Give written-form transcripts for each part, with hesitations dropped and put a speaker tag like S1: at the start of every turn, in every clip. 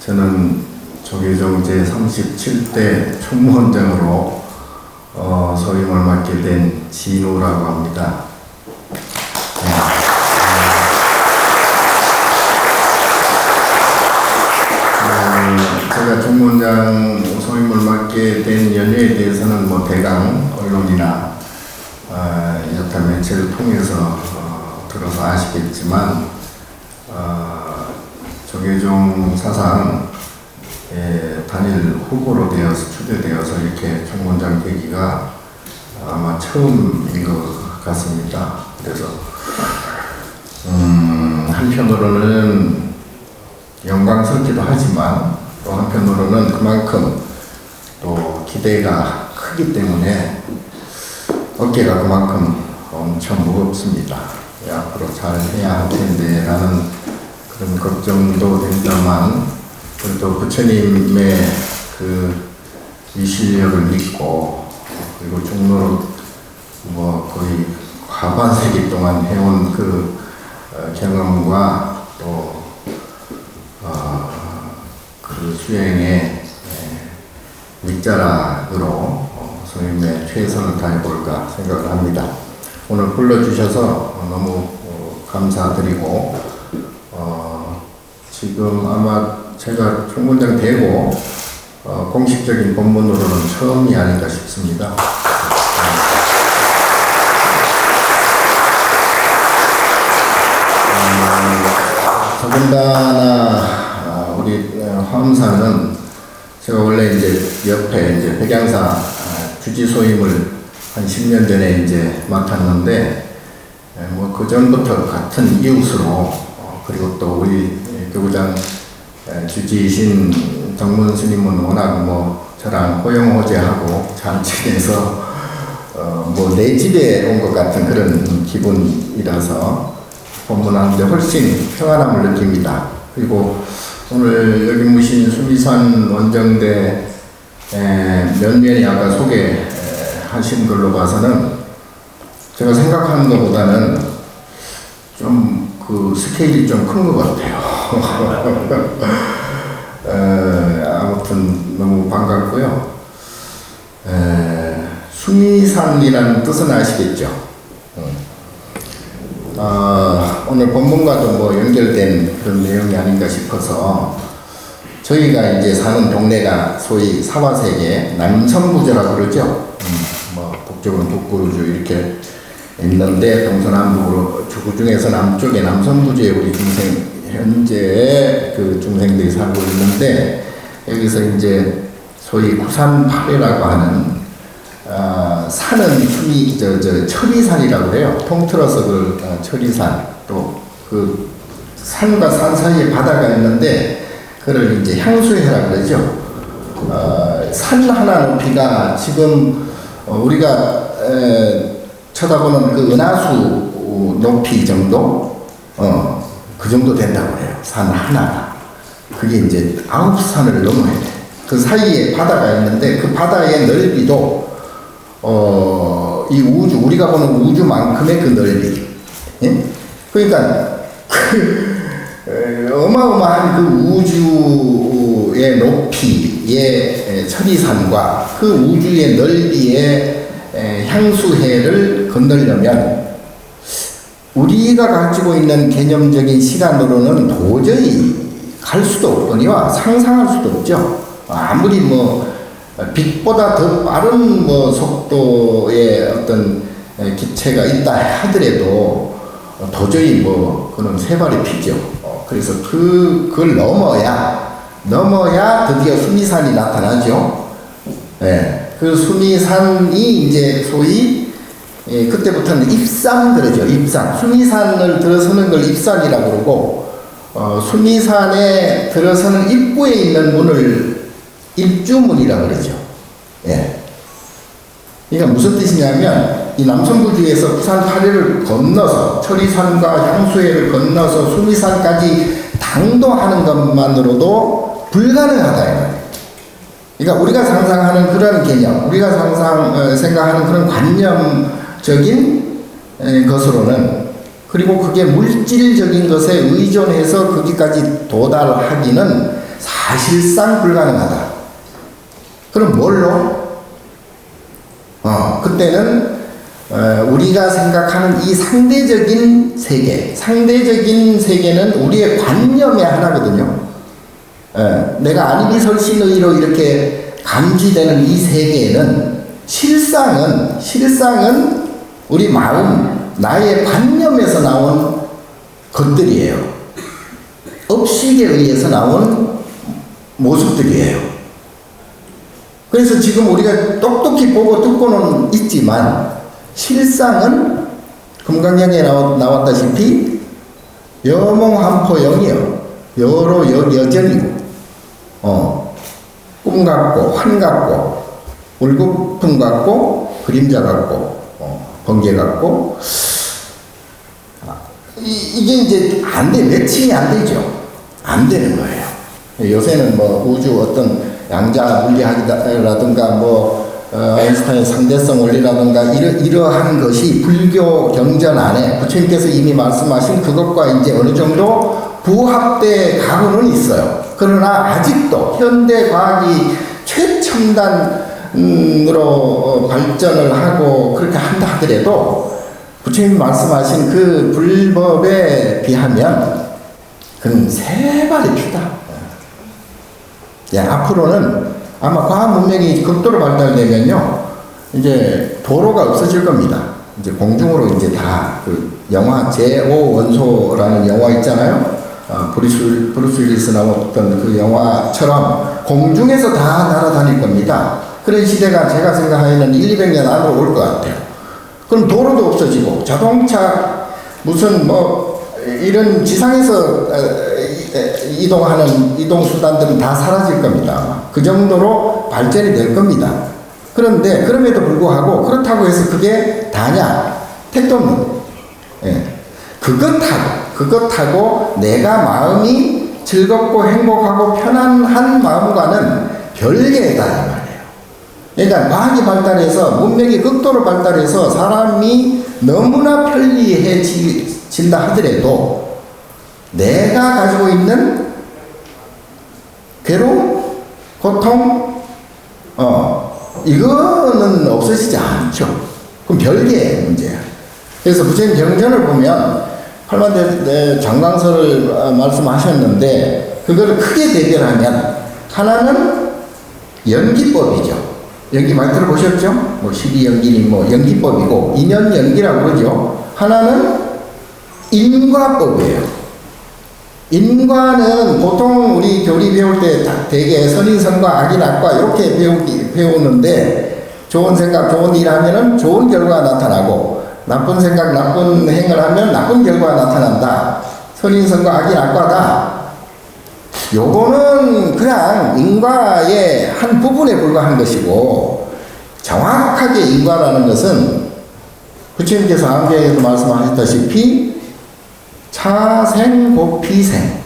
S1: 저는 조계종 제37대 총무원장으로 소임을 맡게 된 진우라고 합니다. 제가 총무원장 소임을 맡게 된 연유에 대해서는 대강 언론이나 여타 매체를 통해서 들어서 아시겠지만 조계종 사상 단일 후보로 되어서 추대되어서 이렇게 총무원장 되기가 아마 처음인 것 같습니다. 그래서 한편으로는 영광스럽기도 하지만 또 한편으로는 그만큼 또 기대가 크기 때문에 어깨가 그만큼 엄청 무겁습니다. 앞으로 잘 해야 할 텐데 라는 그런 걱정도 된다만 또 부처님의 그 위실력을 믿고 그리고 종로로 거의 과반세기 동안 해온 그 경험과 또 그 수행의 밑자락으로 소임에 최선을 다해볼까 생각을 합니다. 오늘 불러주셔서 너무 감사드리고 지금 아마 제가 총무원장 되고 공식적인 본문으로는 처음이 아닌가 싶습니다. 더군다나 우리 화엄사는 제가 원래 옆에 백양사 주지소임을 한 10년 전에 맡았는데 그 전부터 같은 이웃으로 그리고 또 우리 교구장 주지이신 정문 스님은 워낙 저랑 호영호재하고 잘 지내서 내 집에 온 것 같은 그런 기분이라서 법문하는데 훨씬 평안함을 느낍니다. 그리고 오늘 여기 모신 수미산 원정대 면면이 아까 소개하신 걸로 봐서는 제가 생각하는 것보다는 좀 그 스케일이 좀 큰 것 같아요. 아무튼 너무 반갑고요. 수미산이라는 뜻은 아시겠죠? 오늘 본문과도 연결된 그런 내용이 아닌가 싶어서 저희가 사는 동네가 소위 사화세계 남성부제라고 그러죠. 북쪽은 북구루주 이렇게 있는데 동서남북으로 그 중에서 남쪽에 남성부지에 우리 현재 그 중생들이 살고 있는데 여기서 소위 구산파래라고 하는 산은 철이산이라고 그래요. 통틀어서 철이산 또 그 산과 산 사이에 바다가 있는데 그걸 향수해라고 그러죠. 산 하나 높이가 지금 우리가 쳐다보는 그 은하수 높이 정도 그 정도 된다고 해요. 산 하나가. 그게 9산을 넘어야 돼. 그 사이에 바다가 있는데 그 바다의 넓이도 이 우주, 우리가 보는 우주만큼의 그 넓이. 예? 그러니까 어마어마한 그 우주의 높이의 철이산과 그 우주의 넓이의 향수해를 건너려면 우리가 가지고 있는 개념적인 시간으로는 도저히 갈 수도 없거니와 상상할 수도 없죠. 아무리 빛보다 더 빠른 속도의 어떤 기체가 있다 하더라도 도저히 그는 세 발이 피죠. 그래서 그걸 넘어야 드디어 수미산이 나타나죠. 네. 그 수미산이 소위 그때부터는 입산 그러죠. 입산. 수미산을 들어서는 걸 입산이라고 그러고 수미산에 들어서는 입구에 있는 문을 입주문이라고 그러죠. 예. 그러니까 무슨 뜻이냐면 이 남성부지에서 구산파래를 건너서 철이산과 향수해를 건너서 수미산까지 당도하는 것만으로도 불가능하다. 그러니까 우리가 상상하는 그런 개념, 우리가 생각하는 그런 관념적인 것으로는 그리고 그게 물질적인 것에 의존해서 거기까지 도달하기는 사실상 불가능하다. 그럼 뭘로? 그때는 우리가 생각하는 이 상대적인 세계는 우리의 관념의 하나거든요. 내가 아니비설신의로 이렇게 감지되는 이 세계는 실상은 우리 마음, 나의 관념에서 나온 것들이에요. 업식에 의해서 나온 모습들이에요. 그래서 지금 우리가 똑똑히 보고 듣고는 있지만 실상은 금강경에 나왔다시피 여몽한포영이요. 여로 여전이고 꿈 같고 환 같고 울거품 같고 그림자 같고 번개 같고 이게 이제 안 돼. 매칭이 안 되죠. 안 되는 거예요. 요새는 뭐 우주 어떤 양자 물리학이라든가 아인슈타인의 상대성 원리라든가 이러한 것이 불교 경전 안에 부처님께서 이미 말씀하신 그것과 이제 어느 정도 부합돼 가고는 있어요. 그러나 아직도 현대 과학이 최첨단으로 발전을 하고 그렇게 한다 하더라도 부처님 말씀하신 그 불법에 비하면 그건 세 발이 피다. 앞으로는 아마 과학 문명이 극도로 발달되면요, 이제 도로가 없어질 겁니다. 이제 공중으로 이제 다 그 영화 제5원소라는 영화 있잖아요. 브루스 윌리스 나왔던 그 영화처럼 공중에서 다 날아다닐 겁니다. 그런 시대가 제가 생각하기에는 100~200년 안으로 올 것 같아요. 그럼 도로도 없어지고 자동차 무슨 이런 지상에서 이동하는 이동수단들은 다 사라질 겁니다. 그 정도로 발전이 될 겁니다. 그런데 그럼에도 불구하고 그렇다고 해서 그게 다냐? 택도 없는. 그것 타고 내가 마음이 즐겁고 행복하고 편안한 마음과는 별개다 이 말이에요. 그러니까 과학이 발달해서 문명이 극도로 발달해서 사람이 너무나 편리해진다 하더라도 내가 가지고 있는 괴로움, 고통, 이거는 없어지지 않죠. 그럼 별개의 문제야. 그래서 부처님 경전을 보면 팔만대 장광설을 말씀하셨는데 그거를 크게 대별하면 하나는 연기법이죠. 연기 많이 들어보셨죠? 12연기니 연기법이고 인연연기라고 그러죠. 하나는 인과법이에요. 인과는 보통 우리 교리 배울 때 되게 선인선과 악인악과 이렇게 배우는데 좋은 생각, 좋은 일 하면은 좋은 결과가 나타나고 나쁜 생각, 나쁜 행을 하면 나쁜 결과가 나타난다. 선인선과 악인악과다. 요거는 그냥 인과의 한 부분에 불과한 것이고 정확하게 인과라는 것은 부처님께서 암경에도 말씀하셨다시피 차생 고피생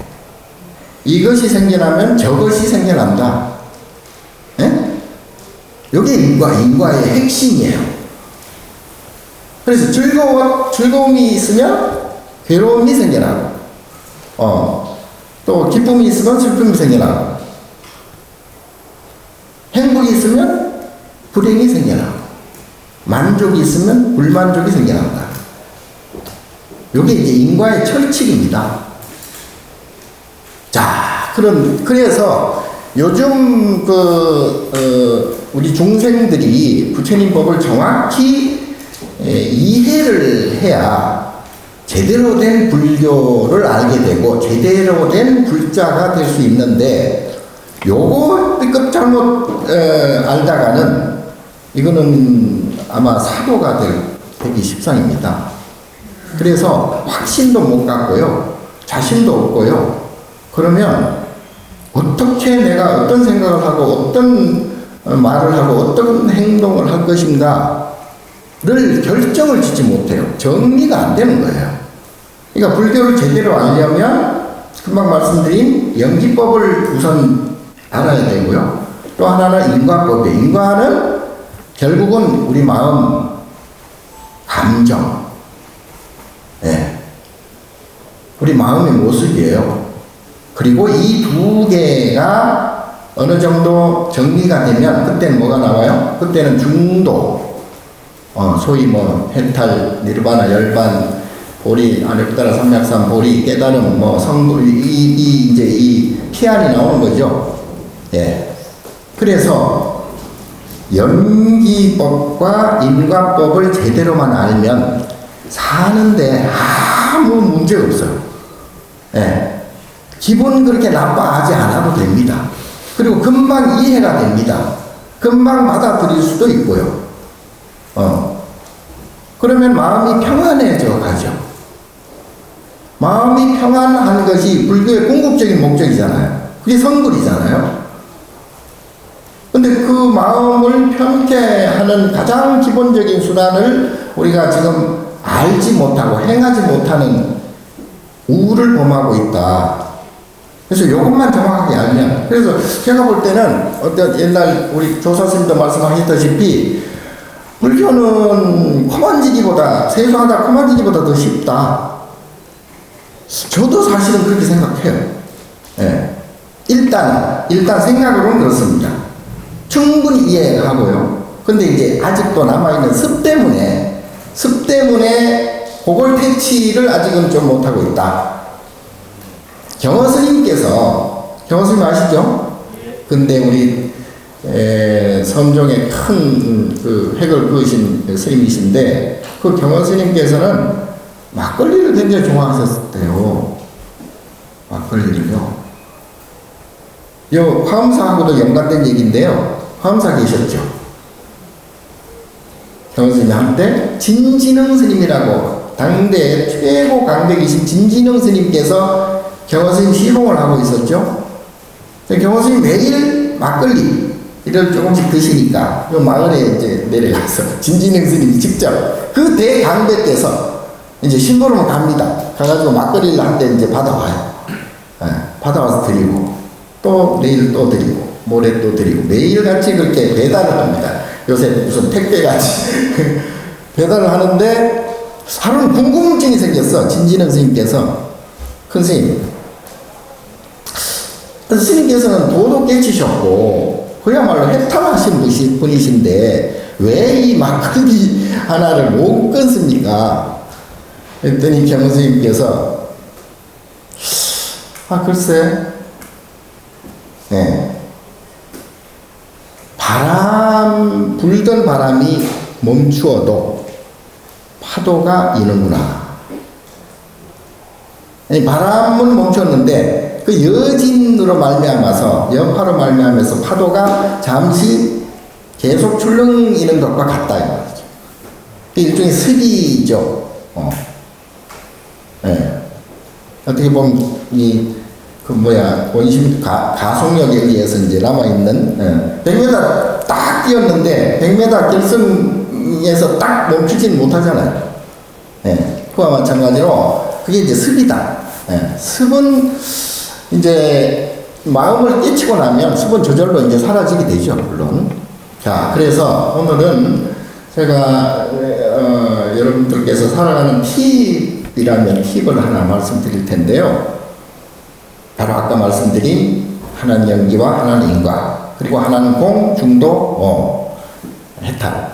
S1: 이것이 생겨나면 저것이 생겨난다. 이게 인과의 핵심이에요. 그래서 즐거움이 있으면 괴로움이 생겨나고 또 기쁨이 있으면 슬픔이 생겨나고 행복이 있으면 불행이 생겨나고 만족이 있으면 불만족이 생겨난다. 이게 이제 인과의 철칙입니다. 자, 그래서 요즘 우리 중생들이 부처님 법을 정확히 이해를 해야 제대로 된 불교를 알게 되고 제대로 된 불자가 될 수 있는데 요거 삐끗 잘못 알다가는 이거는 아마 사도가 되기 십상입니다. 그래서 확신도 못 갖고요. 자신도 없고요. 그러면 어떻게 내가 어떤 생각을 하고 어떤 말을 하고 어떤 행동을 할 것인가를 결정을 짓지 못해요. 정리가 안 되는 거예요. 그러니까 불교를 제대로 알려면 금방 말씀드린 연기법을 우선 알아야 되고요. 또 하나는 인과법이에요. 인과는 결국은 우리 마음, 감정, 우리 마음의 모습이에요. 그리고 이 두 개가 어느 정도 정리가 되면 그때는 뭐가 나와요? 그때는 중도, 소위 뭐 해탈, 니르바나, 열반, 보리, 아르따라 삼약산, 보리, 깨달음, 뭐 성불, 이제 이 피안이 나오는 거죠. 예. 그래서 연기법과 인과법을 제대로만 알면 사는데 아무 문제 없어요. 예. 기분 그렇게 나빠하지 않아도 됩니다. 그리고 금방 이해가 됩니다. 금방 받아들일 수도 있고요. 그러면 마음이 평안해져 가죠. 마음이 평안한 것이 불교의 궁극적인 목적이잖아요. 그게 성불이잖아요. 근데 그 마음을 편케 하는 가장 기본적인 수단을 우리가 지금 알지 못하고 행하지 못하는 우를 범하고 있다. 그래서 이것만 정확하게 알면, 그래서 제가 볼 때는 어떤 옛날 우리 조사스님도 말씀하셨다시피 불교는 코만지기보다, 세수하다 코만지기보다 더 쉽다. 저도 사실은 그렇게 생각해요. 예. 일단 생각으로는 그렇습니다. 충분히 이해하고요. 근데 이제 아직도 남아있는 습 때문에 그걸 퇴치를 아직은 좀 못하고 있다. 경허스님 아시죠? 근데 우리 선종의 큰 그 획을 그으신 스님이신데, 그 경허스님께서는 막걸리를 굉장히 좋아하셨대요. 막걸리를요. 요 화엄사하고도 연관된 얘기인데요. 화엄사 계셨죠? 경허스님이 한때 진진흥 스님이라고 당대 최고 강백이신 진진흥 스님께서 경허스님 시봉을 하고 있었죠. 경허스님 매일 막걸리를 조금씩 드시니까 그 마을에 이제 내려가서 진진흥 스님이 직접 그 대강백께서 이제 심부름을 갑니다. 가가지고 막걸리를 한대 이제 받아와요. 받아와서 드리고 또 내일 또 드리고 모레 또 드리고 매일같이 그렇게 배달을 합니다. 요새 무슨 택배같이 배달을 하는데 하루는 궁금증이 생겼어. 진진흥 스님께서. 큰 스님, 스님께서는 도도 깨치셨고 그야말로 해탈하신 분이신데 왜 이 막걸리 하나를 못 끊습니까? 그랬더니 경스님께서 글쎄, 네, 불던 바람이 멈추어도 파도가 이는구나. 바람은 멈췄는데 그 여진으로 말미암아서, 여파로 말미암아서 파도가 잠시 계속 출렁이는 것과 같다 이 말이죠. 일종의 습이죠. 네. 어떻게 보면 원심 가속력에 의해서 이제 남아있는 100m 딱 뛰었는데 100m 결승에서 딱 멈추지는 못하잖아요. 그와 마찬가지로 그게 이제 습이다. 습은 이제 마음을 깨치고 나면 습은 저절로 이제 사라지게 되죠, 물론. 자, 그래서 오늘은 제가 여러분들께서 살아가는 팁을 하나 말씀드릴 텐데요. 바로 아까 말씀드린 하나는 연기와 하나는 인과, 그리고 하나는 공, 중도, 해탈.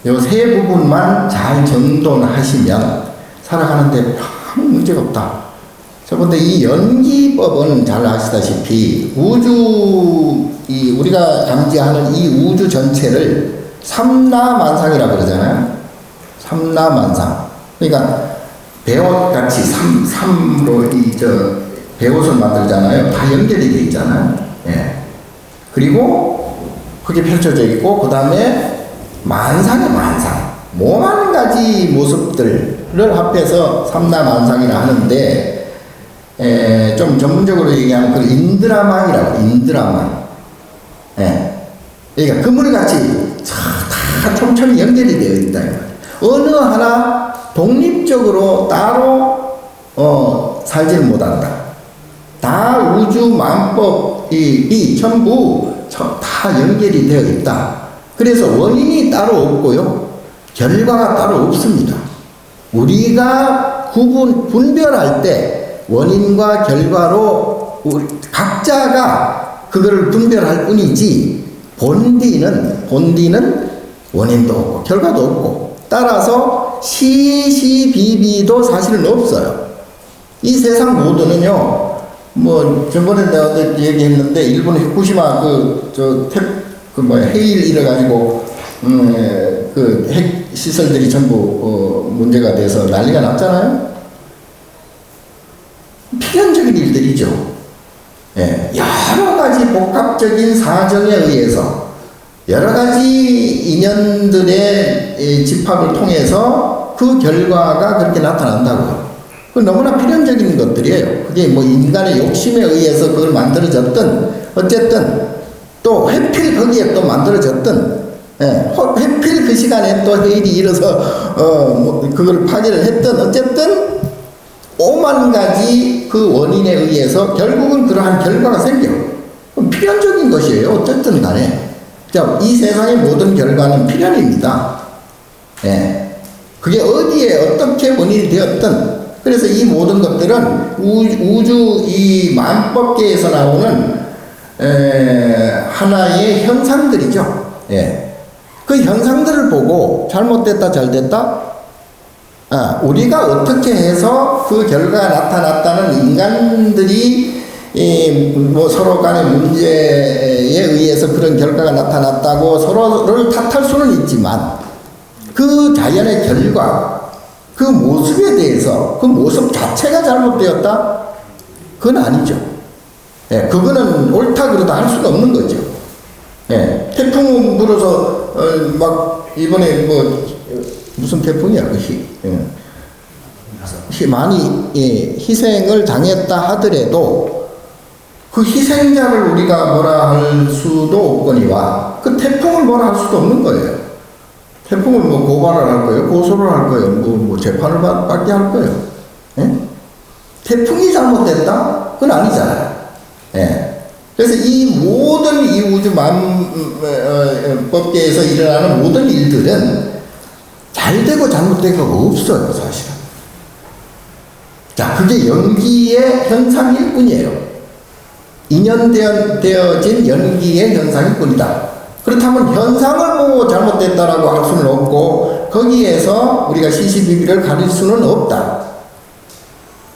S1: 요 세 부분만 잘 정돈하시면 살아가는데 아무 문제가 없다. 저번에 이 연기법은 잘 아시다시피 우리가 감지하는 이 우주 전체를 삼라만상이라고 그러잖아요. 삼라만상. 그러니까 배옷같이 삼로 배옷을 만들잖아요. 다 연결이 되어 있잖아요. 그리고 그게 펼쳐져 있고, 그 다음에 만상의 만상. 모든 가지 모습들을 합해서 삼라만상이라 하는데, 좀 전문적으로 얘기하면 그 인드라만이라고, 인드라만. 그러니까 그물같이 다 촘촘히 연결이 되어 있다. 어느 하나 독립적으로 따로 살지는 못한다. 다 우주 만법이 전부 다 연결이 되어 있다. 그래서 원인이 따로 없고요, 결과가 따로 없습니다. 우리가 분별할 때 원인과 결과로 각자가 그거를 분별할 뿐이지, 본디는 원인도 없고, 결과도 없고, 따라서 시시비비도 사실은 없어요. 이 세상 모두는요, 뭐, 저번에 내가 얘기했는데, 일본 후쿠시마 해일 이래가지고, 그 핵 시설들이 전부, 문제가 돼서 난리가 났잖아요? 필연적인 일들이죠. 예, 여러 가지 복합적인 사정에 의해서, 여러 가지 인연들의 집합을 통해서 그 결과가 그렇게 나타난다고요. 그 너무나 필연적인 것들이에요. 그게 뭐 인간의 욕심에 의해서 그걸 만들어졌든, 어쨌든, 또 해필 거기에 또 만들어졌든, 예, 해필 그 시간에 또 해일이 일어서, 그걸 파괴를 했든, 어쨌든, 오만 가지 그 원인에 의해서 결국은 그러한 결과가 생겨. 필연적인 것이에요. 어쨌든 간에. 자, 이 세상의 모든 결과는 필연입니다. 예. 그게 어디에 어떻게 원인이 되었든, 그래서 이 모든 것들은 우주 이 만법계에서 나오는 하나의 현상들이죠. 예. 그 현상들을 보고 잘못됐다, 잘됐다, 우리가 어떻게 해서 그 결과가 나타났다는 인간들이 뭐 서로 간의 문제에 의해서 그런 결과가 나타났다고 서로를 탓할 수는 있지만, 그 자연의 결과, 그 모습에 대해서 그 모습 자체가 잘못되었다? 그건 아니죠. 예, 그거는 옳다 그러다 할 수가 없는 거죠. 예, 태풍 불어서 막 이번에 뭐 무슨 태풍이야 많이 희생을 당했다 하더라도 그 희생자를 우리가 뭐라 할 수도 없거니와 그 태풍을 뭐라 할 수도 없는 거예요. 태풍을 뭐 고발을 할 거예요, 고소를 할 거예요, 뭐 재판을 받게 할 거예요. 예? 태풍이 잘못됐다? 그건 아니잖아요. 예. 그래서 이 모든 이 우주 만법계에서 일어나는 모든 일들은 잘 되고 잘못된 거가 없어요, 사실은. 자, 그게 연기의 현상일 뿐이에요. 인연되어진 연기의 현상일 뿐이다. 그렇다면 현상을 보고 잘못됐다라고 할 수는 없고, 거기에서 우리가 시시비비를 가릴 수는 없다.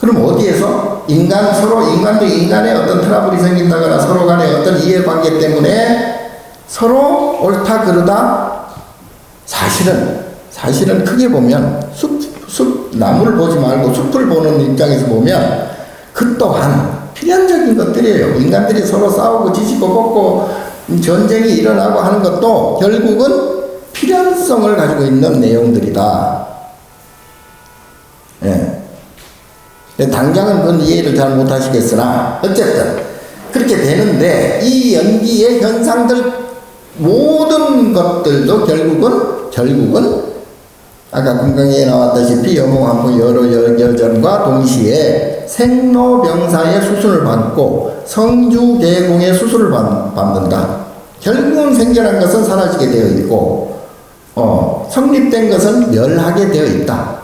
S1: 그럼 어디에서? 인간 대 인간의 어떤 트러블이 생긴다거나 서로 간의 어떤 이해관계 때문에 서로 옳다 그러다, 사실은 크게 보면 나무를 보지 말고 숲을 보는 입장에서 보면 그 또한 필연적인 것들이에요. 인간들이 서로 싸우고 지지고 볶고 전쟁이 일어나고 하는 것도 결국은 필연성을 가지고 있는 내용들이다. 예. 당장은 그건 이해를 잘 못하시겠으나 어쨌든 그렇게 되는데, 이 연기의 현상들 모든 것들도 결국은 아까 금강에 나왔다시피 여몽한포 여러 여전과 동시에 생로병사의 수순을 받고 성주계공의 수순을 받는다. 결국은 생겨난 것은 사라지게 되어 있고, 성립된 것은 멸하게 되어 있다.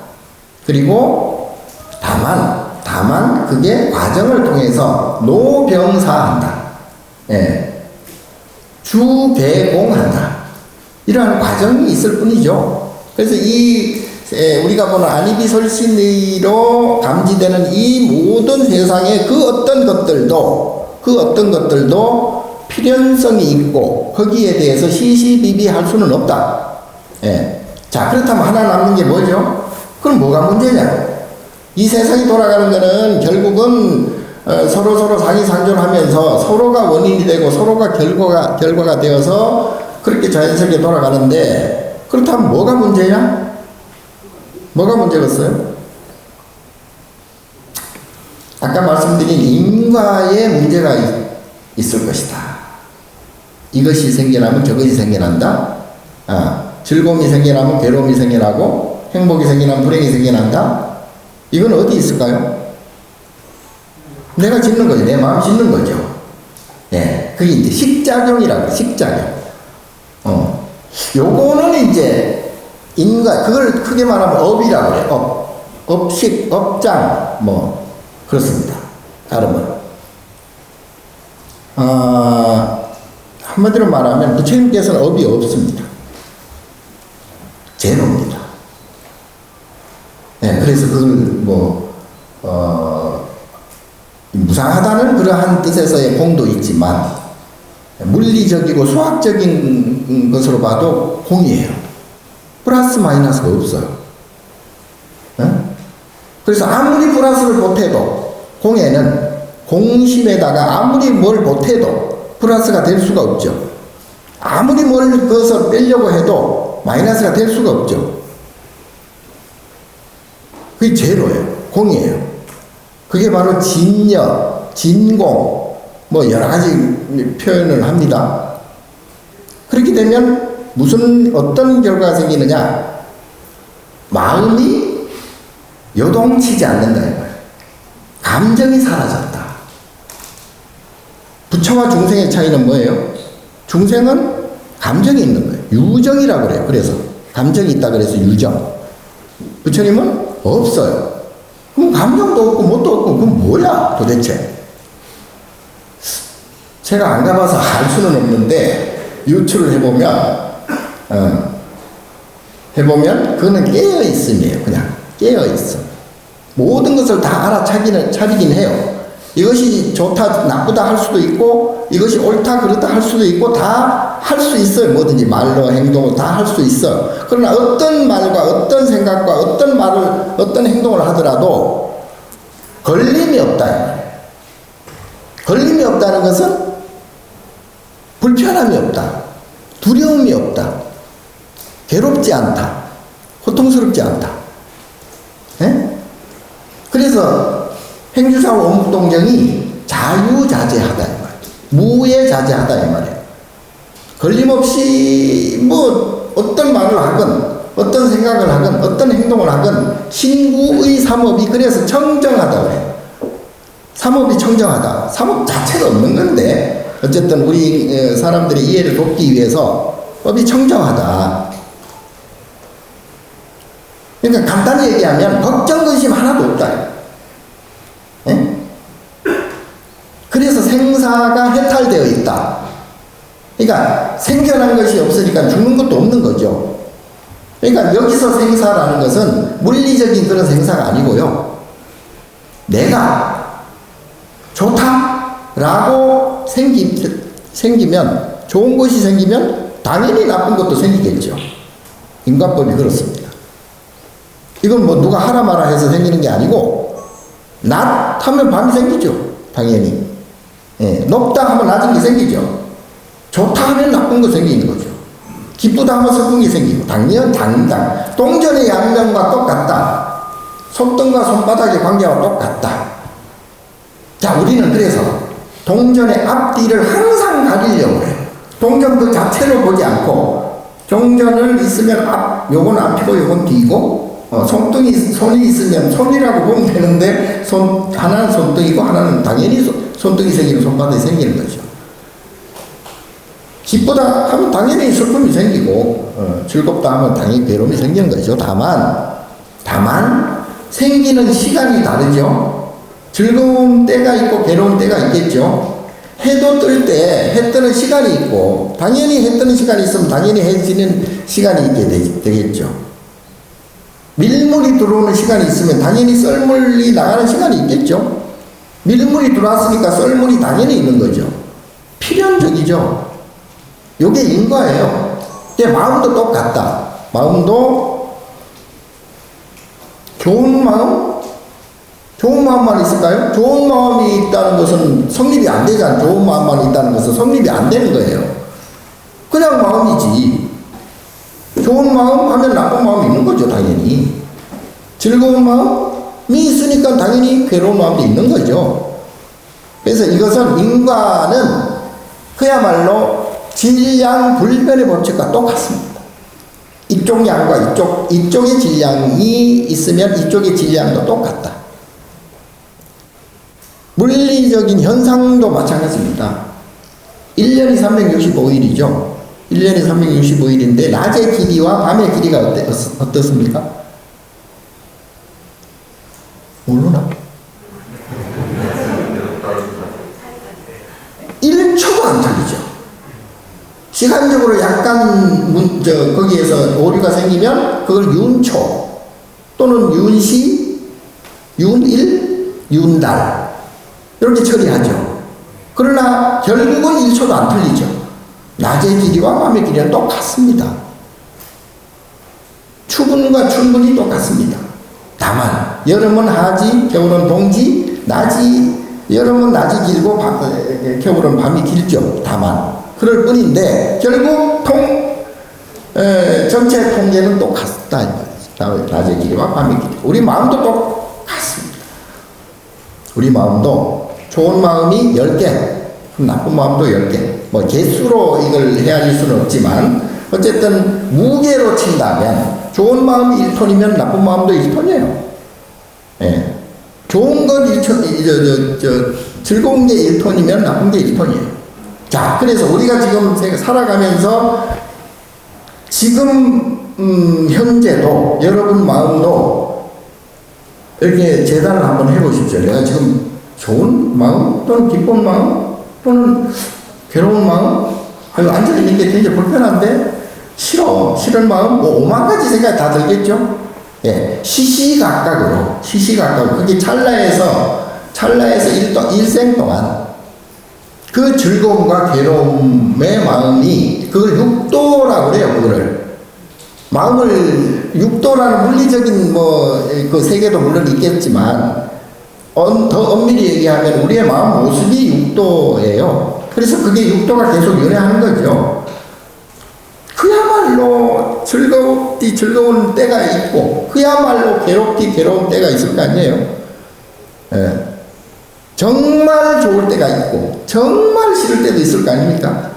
S1: 그리고 다만 그게 과정을 통해서 노병사한다. 예. 주계공한다. 이러한 과정이 있을 뿐이죠. 그래서 우리가 보는 아니비설신의로 감지되는 이 모든 세상의 그 어떤 것들도 필연성이 있고, 거기에 대해서 시시비비 할 수는 없다. 예. 자, 그렇다면 하나 남는 게 뭐죠? 그럼 뭐가 문제냐? 이 세상이 돌아가는 거는 결국은 서로 상이상존하면서 서로가 원인이 되고 서로가 결과가 되어서 그렇게 자연스럽게 돌아가는데, 그렇다면 뭐가 문제냐? 뭐가 문제겠어요? 아까 말씀드린 인과의 문제가 있을 것이다. 이것이 생겨나면 저것이 생겨난다. 즐거움이 생겨나면 괴로움이 생겨나고, 행복이 생겨나면 불행이 생겨난다. 이건 어디 있을까요? 내가 짓는 거죠. 내 마음 짓는 거죠. 예. 그게 이제 식작용이라고, 식작용. 요거는 이제 그걸 크게 말하면 업이라고 그래요. 업식, 업장, 그렇습니다. 다름은. 한마디로 말하면 부처님께서는 업이 없습니다. 제로입니다. 네, 그래서 그걸 무상하다는 그러한 뜻에서의 공도 있지만 물리적이고 수학적인 것으로 봐도 공이에요. 플러스 마이너스가 없어요. 네? 그래서 아무리 플러스를 보태도 공에는 공심에다가 아무리 뭘 보태도 플러스가 될 수가 없죠. 아무리 뭘 그것을 빼려고 해도 마이너스가 될 수가 없죠. 그게 제로예요. 공이에요. 그게 바로 진여, 진공, 뭐 여러 가지 표현을 합니다. 그렇게 되면 어떤 결과가 생기느냐? 마음이 요동치지 않는다. 감정이 사라졌다. 부처와 중생의 차이는 뭐예요? 중생은 감정이 있는 거예요. 유정이라고 그래요. 그래서 감정이 있다 그래서 유정. 부처님은 없어요. 그럼 감정도 없고 뭣도 없고 그럼 뭐야 도대체? 제가 안 가봐서 알 수는 없는데 유추를 해보면 그거는 깨어 있음이에요. 그냥 깨어 있음. 모든 것을 다 알아차리긴 해요. 이것이 좋다 나쁘다 할 수도 있고 이것이 옳다 그렇다 할 수도 있고 다 할 수 있어요. 뭐든지 말로 행동으로 다 할 수 있어요. 그러나 어떤 말과 어떤 생각과 어떤 말을 어떤 행동을 하더라도 걸림이 없다. 걸림이 없다는 것은 불편함이 없다. 두려움이 없다. 괴롭지 않다. 고통스럽지 않다. 네? 그래서 행주사와 원묵동정이 자유자재하다 이 말이에요. 무예자재하다 이 말이에요. 걸림없이 뭐 어떤 말을 하건 어떤 생각을 하건 어떤 행동을 하건 신구의 삼업이 그래서 청정하다고 해요. 삼업이 청정하다. 삼업 자체가 없는 건데 어쨌든 우리 사람들의 이해를 돕기 위해서 법이 청정하다. 그러니까 간단히 얘기하면 걱정 근심 하나도 없다. 예? 그래서 생사가 해탈되어 있다. 그러니까 생겨난 것이 없으니까 죽는 것도 없는 거죠. 그러니까 여기서 생사라는 것은 물리적인 그런 생사가 아니고요. 내가 좋다라고 생기면 좋은 것이 생기면 당연히 나쁜 것도 생기겠죠. 인과법이 그렇습니다. 이건 뭐 누가 하라 마라 해서 생기는 게 아니고 낮 하면 밤이 생기죠. 당연히. 예, 높다 하면 낮은 게 생기죠. 좋다 하면 나쁜 거 생기는 거죠. 기쁘다 하면 슬픈 게 생기고 당연 동전의 양면과 똑같다. 손등과 손바닥의 관계와 똑같다. 자, 우리는 그래서 동전의 앞뒤를 항상 가리려고 해요. 동전 그 자체로 보지 않고 동전을 있으면 요건 앞이고 요건 뒤고 손이 있으면 손이라고 보면 되는데 하나는 손등이고 하나는 당연히 손등이 생기는 손바닥이 생기는 거죠. 기쁘다 하면 당연히 슬픔이 생기고 즐겁다 하면 당연히 괴로움이 생기는 거죠. 다만 생기는 시간이 다르죠. 즐거운 때가 있고 괴로운 때가 있겠죠. 해도 뜰 때 해 뜨는 시간이 있고 당연히 해 뜨는 시간이 있으면 당연히 해 지는 시간이 있게 되겠죠. 밀물이 들어오는 시간이 있으면 당연히 썰물이 나가는 시간이 있겠죠. 밀물이 들어왔으니까 썰물이 당연히 있는 거죠. 필연적이죠. 요게 인과예요. 근데 마음도 똑같다. 마음도 좋은 마음만 있을까요? 좋은 마음이 있다는 것은 성립이 안 되잖아요. 좋은 마음만 있다는 것은 성립이 안 되는 거예요. 그냥 마음이지. 좋은 마음 하면 나쁜 마음이 있는 거죠, 당연히. 즐거운 마음이 있으니까 당연히 괴로운 마음도 있는 거죠. 그래서 이것은 인과는 그야말로 질량 불변의 법칙과 똑같습니다. 이쪽 양과 이쪽의 질량이 있으면 이쪽의 질량도 똑같다. 물리적인 현상도 마찬가지입니다. 1년이 365일이죠. 1년이 365일인데 낮의 길이와 밤의 길이가 어떻습니까? 모르나? 1초도 안 틀리죠. 시간적으로 약간 거기에서 오류가 생기면 그걸 윤초 또는 윤시, 윤일, 윤달 이렇게 처리하죠. 그러나 결국은 1초도 안 틀리죠. 낮의 길이와 밤의 길이는 똑같습니다. 추분과 춘분이 똑같습니다. 다만 여름은 하지, 겨울은 동지, 여름은 낮이 길고 겨울은 밤이 길죠. 다만 그럴 뿐인데 결국 전체 통계는 똑같다 이 말이죠. 낮의 길이와 밤의 길이. 우리 마음도 똑같습니다. 우리 마음도 좋은 마음이 10개, 나쁜 마음도 10개. 뭐 개수로 이걸 헤아릴 수는 없지만 어쨌든 무게로 친다면 좋은 마음이 1톤이면 나쁜 마음도 1톤이에요. 예. 좋은 건 1톤, 즐거운 게 1톤이면 나쁜 게 1톤이에요. 자, 그래서 우리가 지금 살아가면서 지금 현재도 여러분 마음도 이렇게 재단을 한번 해보십시오. 내가 지금 좋은 마음 또는 기쁜 마음 또는 괴로운 마음, 앉아있는 게 굉장히 불편한데 싫은 마음, 뭐 5만 가지 생각이 다 들겠죠. 예, 시시각각으로 그게 찰나에서 일생 동안 그 즐거움과 괴로움의 마음이 그걸 육도라고 그래요. 그거를 마음을 육도라는 물리적인 그 세계도 물론 있겠지만 더 엄밀히 얘기하면 우리의 마음 모습이 육도예요. 그래서 그게 육도가 계속 연애하는 거죠. 그야말로 즐거운 때가 있고 그야말로 괴로운 때가 있을 거 아니에요. 예. 정말 좋을 때가 있고 정말 싫을 때도 있을 거 아닙니까?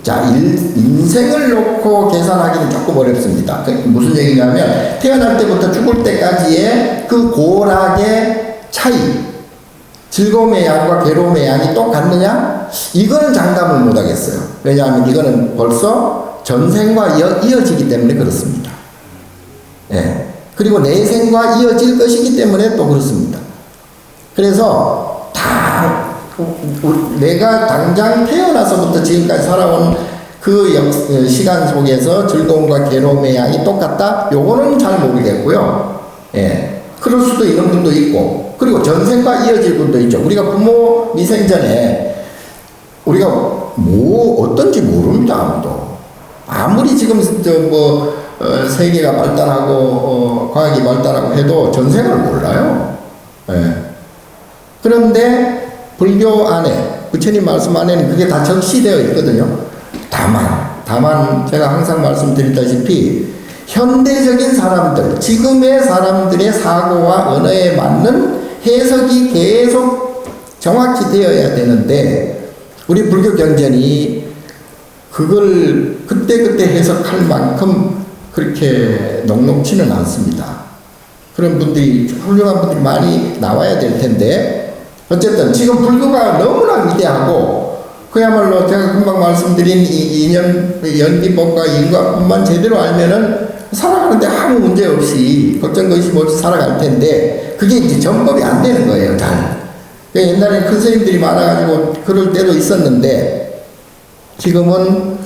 S1: 자, 인생을 놓고 계산하기는 조금 어렵습니다. 무슨 얘기냐면 태어날 때부터 죽을 때까지의 그 고락의 차이, 즐거움의 양과 괴로움의 양이 똑같느냐? 이거는 장담을 못 하겠어요. 왜냐하면 이거는 벌써 전생과 이어지기 때문에 그렇습니다. 예. 그리고 내생과 이어질 것이기 때문에 또 그렇습니다. 그래서 내가 당장 태어나서부터 지금까지 살아온 그 시간 속에서 즐거움과 괴로움의 양이 똑같다? 요거는 잘 모르겠고요. 예. 그럴 수도 있는 분도 있고, 그리고 전생과 이어질 분도 있죠. 우리가 부모 미생전에 우리가 어떤지 모릅니다. 아무도. 아무리 지금 세계가 발달하고 과학이 발달하고 해도 전생을 몰라요. 예. 그런데 불교 안에, 부처님 말씀 안에는 그게 다 적시되어 있거든요. 다만 제가 항상 말씀드렸다시피 현대적인 사람들, 지금의 사람들의 사고와 언어에 맞는 해석이 계속 정확히 되어야 되는데 우리 불교 경전이 그걸 그때그때 해석할 만큼 그렇게 녹록치는 않습니다. 그런 분들이, 훌륭한 분들이 많이 나와야 될 텐데 어쨌든 지금 불교가 너무나 위대하고 그야말로 제가 금방 말씀드린 이 연기법과 인과법만 제대로 알면은 살아가는데 아무 문제 없이 걱정 의심 없이 살아갈 텐데 그게 이제 전법이 안 되는 거예요. 잘. 옛날에 큰 스님들이 많아가지고 그럴 때도 있었는데 지금은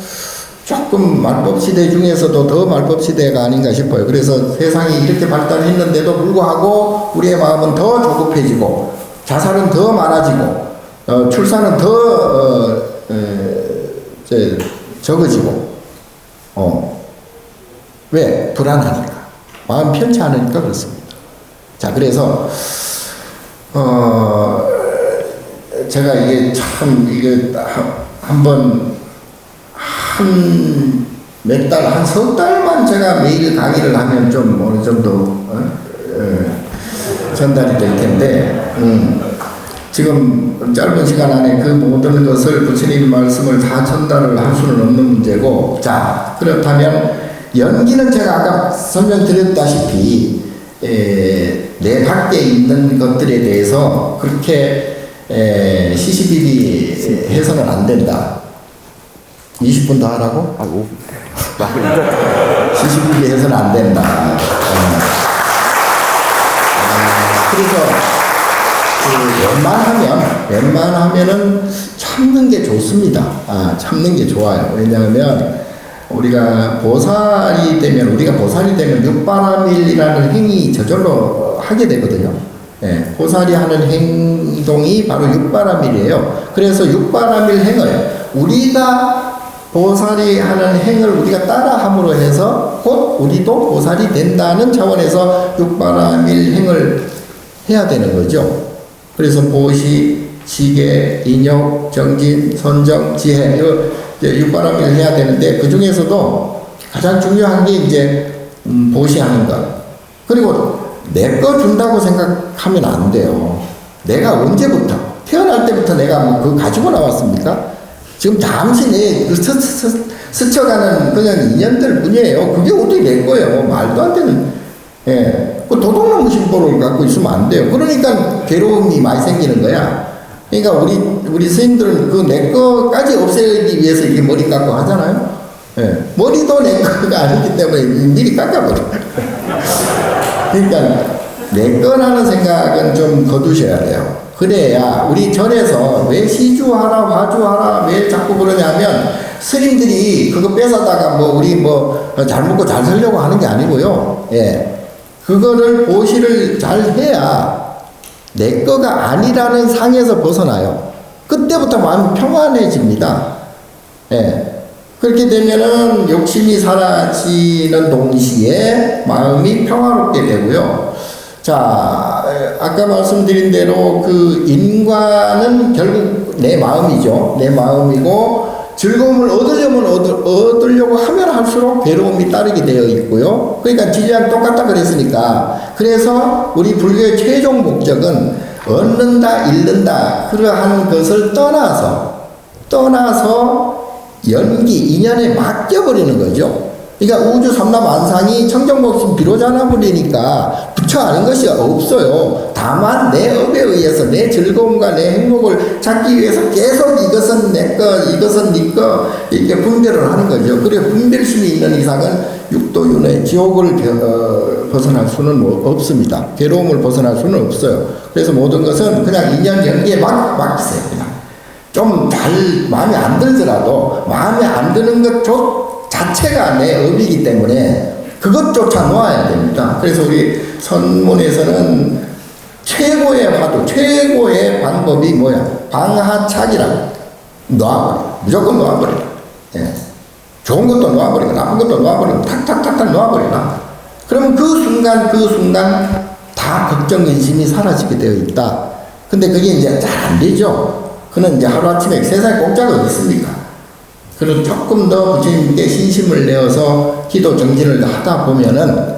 S1: 조금 말법 시대 중에서도 더 말법 시대가 아닌가 싶어요. 그래서 세상이 이렇게 발달했는데도 불구하고 우리의 마음은 더 조급해지고 자살은 더 많아지고 출산은 더 적어지고 왜? 불안하니까. 마음 편치 않으니까 그렇습니다. 자, 그래서 제가 이게 한번 몇 달, 한 석 달만 제가 매일 강의를 하면 좀 어느 정도 전달이 될 텐데 지금 짧은 시간 안에 그 모든 것을 부처님 말씀을 다 전달을 할 수는 없는 문제고, 자, 그렇다면 연기는 제가 아까 설명드렸다시피 내 밖에 있는 것들에 대해서 그렇게 시시비비 해서는 안 된다. 20분 더 하라고? 아, 5분. 시시비비 해서는 안 된다. 그래서 웬만하면은 참는 게 좋습니다. 참는 게 좋아요. 왜냐하면 우리가 보살이 되면 육바라밀이라는 행위 저절로 하게 되거든요. 예, 보살이 하는 행동이 바로 육바라밀이에요. 그래서 육바라밀 행을 우리가 보살이 하는 행을 우리가 따라함으로 해서 곧 우리도 보살이 된다는 차원에서 육바라밀 행을 해야 되는 거죠. 그래서 보시, 지계, 인욕, 정진, 선정, 지혜 이제 육바라밀을 해야 되는데 그 중에서도 가장 중요한 게 이제 보시하는 것. 그리고 내 거 준다고 생각하면 안 돼요. 내가 언제부터 태어날 때부터 내가 뭐 그거 가지고 나왔습니까? 지금 잠시 내 스쳐가는 그냥 인연들 뿐이에요. 그게 어떻게 내 거예요? 말도 안 되는. 예, 그 도둑놈 심보를 갖고 있으면 안 돼요. 그러니까 괴로움이 많이 생기는 거야. 그러니까 우리 스님들은 그 내 거까지 없애기 위해서 이렇게 머리 깎고 하잖아요. 예, 머리도 내 거가 아니기 때문에 미리 깎아버려. 그러니까 내 거라는 생각은 좀 거두셔야 돼요. 그래야 우리 절에서 왜 시주하라 화주하라 왜 자꾸 그러냐면 스님들이 그거 뺏어다가 우리 잘 먹고 잘 살려고 하는 게 아니고요. 예, 그거를 보시를 잘 해야 내 거가 아니라는 상에서 벗어나요. 그때부터 마음이 평안해집니다. 예. 그렇게 되면은 욕심이 사라지는 동시에 마음이 평화롭게 되고요. 자, 아까 말씀드린 대로 그 인과는 결국 내 마음이죠. 내 마음이고 즐거움을 얻으려고 하면 할수록 괴로움이 따르게 되어 있고요. 그러니까 지지랑 똑같다 그랬으니까. 그래서 우리 불교의 최종 목적은 얻는다, 잃는다, 그러한 것을 떠나서 연기, 인연에 맡겨버리는 거죠. 그러니까 우주 삼라만상이 청정복심 비로자나 버리니까 부처 아닌 것이 없어요. 다만 내 업에 의해서 내 즐거움과 내 행복을 찾기 위해서 계속 이것은 내 거, 이것은 네 거, 이렇게 분별을 하는 거죠. 그래 분별심이 있는 이상은 육도윤회 지옥을 벗어날 수는 없습니다. 괴로움을 벗어날 수는 없어요. 그래서 모든 것은 그냥 인연 연기에 맡기세요. 그냥. 좀 잘 마음에 안 들더라도 마음에 안 드는 것 자체가 내 업이기 때문에 그것조차 놓아야 됩니다. 그래서 우리 선문에서는 최고의 화두, 최고의 방법이 뭐야? 방하착이라 놓아버려. 무조건 놓아버려. 예. 좋은 것도 놓아버리고 나쁜 것도 놓아버리고 탁탁탁탁 놓아버리라. 그러면 그 순간 다 걱정 근심이 사라지게 되어 있다. 근데 그게 이제 잘 안 되죠. 그는 이제 하루아침에 세상에 공짜가 어디 있습니까? 그리고 조금 더 부처님께 신심을 내어서 기도 정진을 하다 보면은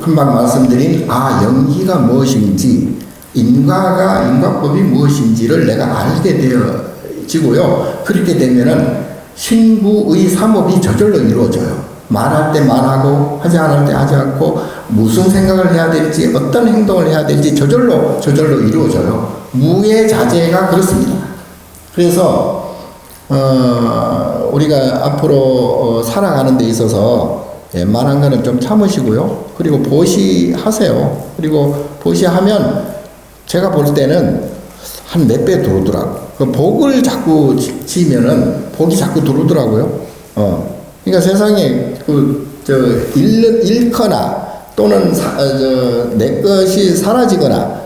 S1: 금방 말씀드린 연기가 무엇인지 인과법이 무엇인지를 내가 알게 되어지고요. 그렇게 되면은 신부의 삼업이 저절로 이루어져요. 말할 때 말하고 하지 않을 때 하지 않고 무슨 생각을 해야 될지 어떤 행동을 해야 될지 저절로 이루어져요. 무예자재가 그렇습니다. 그래서 우리가 앞으로 살아가는 데 있어서 웬만한 거는 좀 참으시고요. 그리고 보시하세요. 그리고 보시하면 제가 볼 때는 한 몇 배 들어오더라고요. 그 복을 자꾸 지면은 복이 자꾸 들어오더라고요. 그러니까 세상에 잃거나 또는 내 것이 사라지거나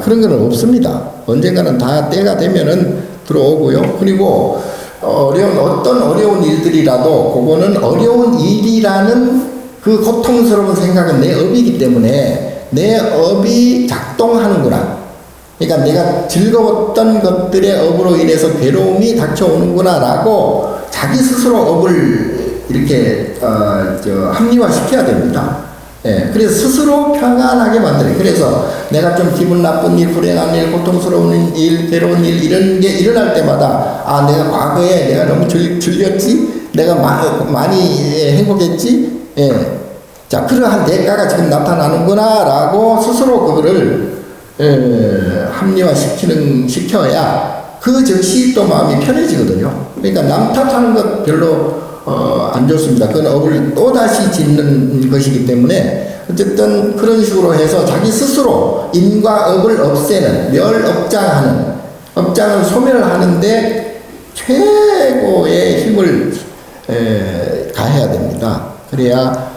S1: 그런 건 없습니다. 언젠가는 다 때가 되면은 들어오고요. 그리고 어떤 어려운 일들이라도 그거는 어려운 일이라는 그 고통스러운 생각은 내 업이기 때문에 내 업이 작동하는구나. 그러니까 내가 즐거웠던 것들의 업으로 인해서 괴로움이 닥쳐오는구나 라고 자기 스스로 업을 이렇게 합리화시켜야 됩니다. 예, 그래서 스스로 평안하게 만들어요. 그래서 내가 좀 기분 나쁜 일, 불행한 일, 고통스러운 일, 괴로운 일 이런 게 일어날 때마다 내가 과거에 내가 너무 즐겼지? 내가 많이 행복했지? 예. 자, 그러한 대가가 지금 나타나는구나 라고 스스로 그거를 합리화시켜야 그 즉시 또 마음이 편해지거든요. 그러니까 남 탓하는 것 별로 안 좋습니다. 그건 업을 또다시 짓는 것이기 때문에 어쨌든 그런 식으로 해서 자기 스스로 인과 업을 없애는 멸업장하는 업장을 소멸하는데 최고의 힘을 가해야 됩니다. 그래야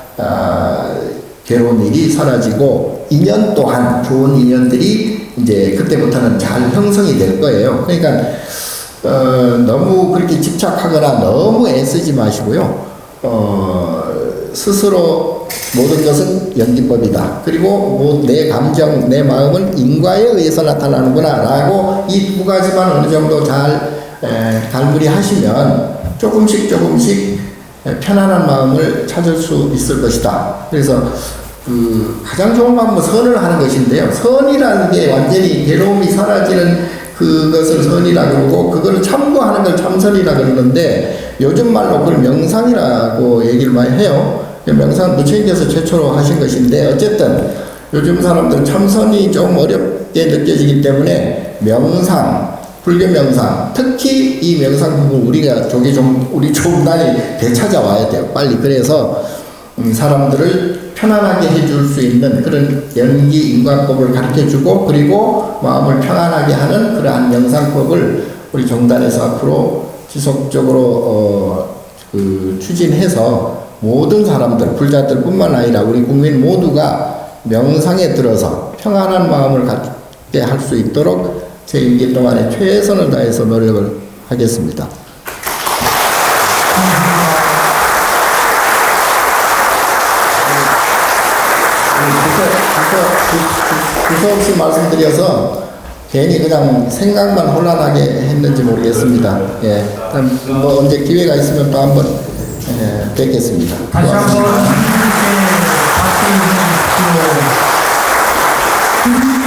S1: 괴로운 일이 사라지고 인연 또한 좋은 인연들이 이제 그때부터는 잘 형성이 될 거예요. 그러니까 너무 그렇게 집착하거나 너무 애쓰지 마시고요. 스스로 모든 것은 연기법이다. 그리고 내 감정, 내 마음은 인과에 의해서 나타나는구나 라고 이 두 가지만 어느 정도 잘 갈무리 하시면 조금씩 편안한 마음을 찾을 수 있을 것이다. 그래서 가장 좋은 방법은 선을 하는 것인데요. 선이라는 게 완전히 괴로움이 사라지는 그것을 선이라 그러고, 그걸 참고하는 걸 참선이라 그러는데, 요즘 말로 그걸 명상이라고 얘기를 많이 해요. 명상 부처님께서 최초로 하신 것인데, 어쨌든 요즘 사람들은 참선이 좀 어렵게 느껴지기 때문에 명상, 불교 명상, 특히 이 명상 부분 우리 조금단이 되찾아와야 돼요. 빨리. 그래서 사람들을 편안하게 해줄 수 있는 그런 연기 인과법을 가르쳐주고, 그리고 마음을 평안하게 하는 그러한 명상법을 우리 종단에서 앞으로 지속적으로 추진해서 모든 사람들, 불자들 뿐만 아니라 우리 국민 모두가 명상에 들어서 평안한 마음을 갖게 할 수 있도록 제 임기 동안에 최선을 다해서 노력을 하겠습니다. 두서없이 말씀드려서 괜히 그냥 생각만 혼란하게 했는지 모르겠습니다. 예, 그럼 뭐 언제 기회가 있으면 또 한번 뵙겠습니다.
S2: 다시 한번 박수 주십시오.